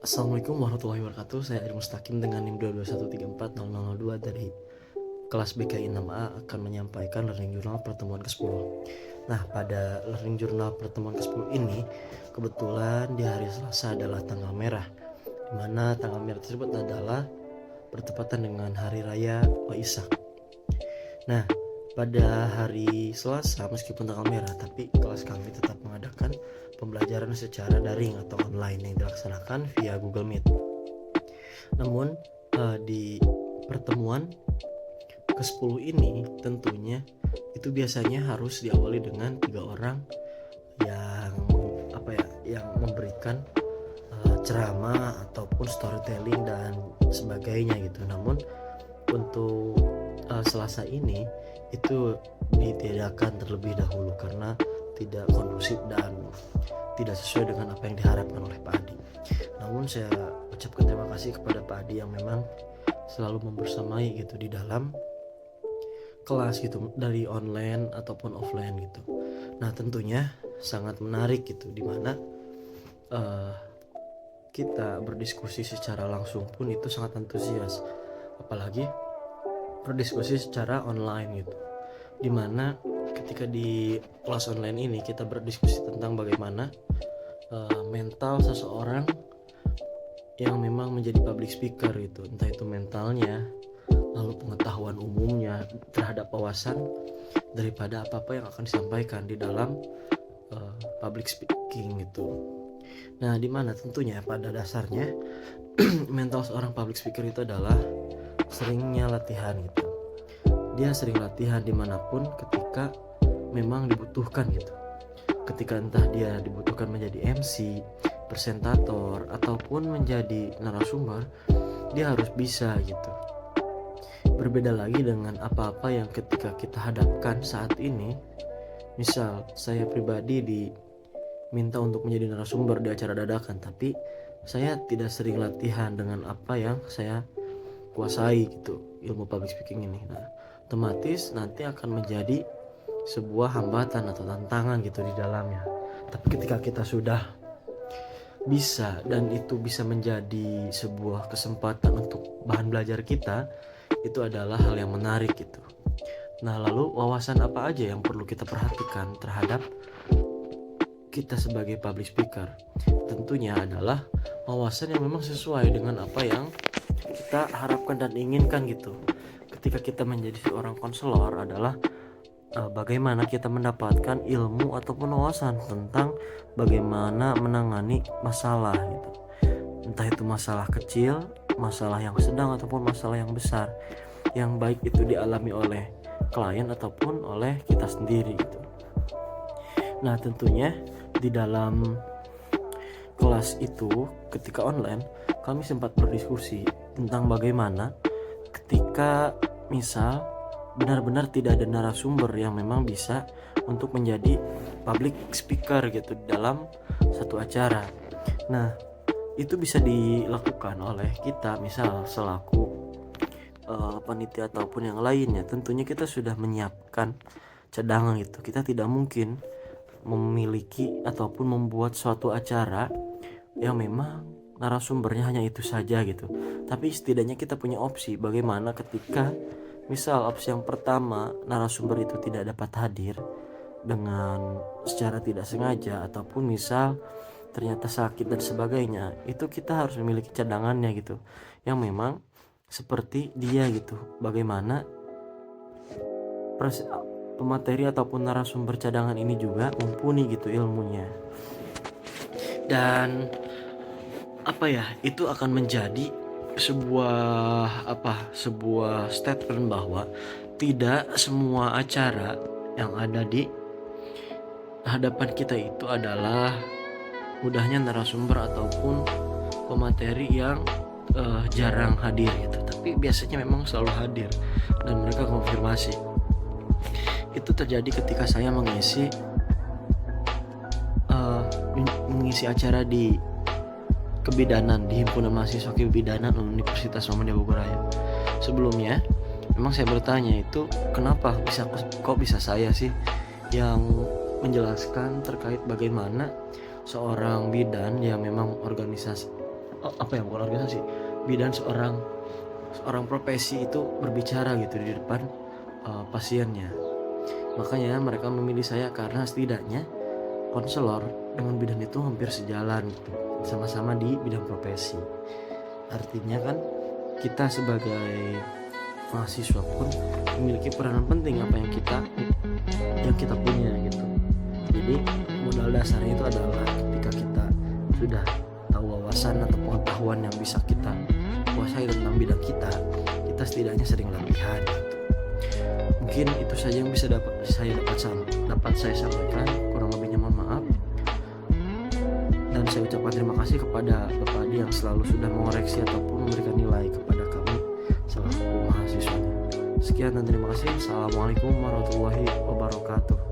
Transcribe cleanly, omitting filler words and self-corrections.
Assalamualaikum warahmatullahi wabarakatuh. Saya Adi Mustaqim dengan NIM 221340002 dari kelas BKI 6A akan menyampaikan Learning Journal pertemuan ke-10. Nah, pada Learning Journal pertemuan ke-10 ini kebetulan di hari Selasa adalah tanggal merah, di mana tanggal merah tersebut adalah bertepatan dengan Hari Raya Waisak. Nah, pada hari Selasa meskipun tanggal merah, tapi kelas kami tetap mengadakan pembelajaran secara daring atau online yang dilaksanakan via Google Meet. Namun di pertemuan ke-10 ini tentunya itu biasanya harus diawali dengan 3 orang yang yang memberikan ceramah ataupun storytelling dan sebagainya gitu. Namun untuk Selasa ini itu ditiadakan terlebih dahulu karena tidak kondusif dan tidak sesuai dengan apa yang diharapkan oleh Pak Adi. Namun saya ucapkan terima kasih kepada Pak Adi yang memang selalu membersamai gitu di dalam kelas gitu, dari online ataupun offline gitu. Nah, tentunya sangat menarik gitu, dimana kita berdiskusi secara langsung pun itu sangat antusias, apalagi berdiskusi secara online gitu, dimana ketika di kelas online ini kita berdiskusi tentang bagaimana mental seseorang yang memang menjadi public speaker gitu, entah itu mentalnya, lalu pengetahuan umumnya terhadap wawasan daripada apa-apa yang akan disampaikan di dalam public speaking gitu. Nah, dimana tentunya pada dasarnya mental seorang public speaker itu adalah seringnya latihan gitu. Dia sering latihan dimanapun ketika memang dibutuhkan gitu. Ketika entah dia dibutuhkan menjadi MC, presentator, ataupun menjadi narasumber, dia harus bisa gitu. Berbeda lagi dengan apa-apa yang ketika kita hadapkan saat ini. Misal saya pribadi diminta untuk menjadi narasumber di acara dadakan, tapi saya tidak sering latihan dengan apa yang saya kuasai gitu, ilmu public speaking ini. Nah, otomatis nanti akan menjadi sebuah hambatan atau tantangan gitu di dalamnya. Tapi ketika kita sudah bisa dan itu bisa menjadi sebuah kesempatan untuk bahan belajar kita, itu adalah hal yang menarik gitu. Nah, lalu wawasan apa aja yang perlu kita perhatikan terhadap kita sebagai public speaker? Tentunya adalah wawasan yang memang sesuai dengan apa yang kita harapkan dan inginkan gitu. Ketika kita menjadi seorang konselor adalah bagaimana kita mendapatkan ilmu ataupun wawasan tentang bagaimana menangani masalah gitu. Entah itu masalah kecil, masalah yang sedang, ataupun masalah yang besar, yang baik itu dialami oleh klien ataupun oleh kita sendiri gitu. Nah, tentunya di dalam kelas itu ketika online kami sempat berdiskusi tentang bagaimana ketika misal benar-benar tidak ada narasumber yang memang bisa untuk menjadi public speaker gitu dalam satu acara. Nah, itu bisa dilakukan oleh kita misal selaku panitia ataupun yang lainnya. Tentunya kita sudah menyiapkan cadangan gitu. Kita tidak mungkin memiliki ataupun membuat suatu acara yang memang narasumbernya hanya itu saja gitu. Tapi setidaknya kita punya opsi bagaimana ketika misal opsi yang pertama narasumber itu tidak dapat hadir dengan secara tidak sengaja, ataupun misal ternyata sakit dan sebagainya, itu kita harus memiliki cadangannya gitu, yang memang seperti dia gitu, bagaimana pemateri ataupun narasumber cadangan ini juga mumpuni gitu ilmunya. Dan itu akan menjadi sebuah statement bahwa tidak semua acara yang ada di hadapan kita itu adalah mudahnya narasumber ataupun pemateri yang jarang hadir gitu, tapi biasanya memang selalu hadir dan mereka konfirmasi. Itu terjadi ketika saya mengisi acara di kebidanan, di Himpunan Mahasiswa Kebidanan Universitas Muhammadiyah Bogor Raya. Sebelumnya memang saya bertanya itu kenapa kok bisa saya sih yang menjelaskan terkait bagaimana seorang bidan yang memang apa ya, bukan organisasi, bidan seorang profesi itu berbicara gitu di depan pasiennya. Makanya mereka memilih saya karena setidaknya konselor dengan bidan itu hampir sejalan gitu, sama-sama di bidang profesi. Artinya kan kita sebagai mahasiswa pun memiliki peranan penting apa yang kita punya gitu. Jadi modal dasarnya itu adalah ketika kita sudah tahu wawasan atau pengetahuan yang bisa kita kuasai tentang bidang kita setidaknya sering latihan gitu. Mungkin itu saja yang bisa dapat saya sampaikan, kurang lebihnya mohon maaf. Dan saya ucapkan terima kasih kepada Bapak Adi yang selalu sudah mengoreksi ataupun memberikan nilai kepada kami selaku mahasiswanya. Sekian dan terima kasih. Assalamualaikum warahmatullahi wabarakatuh.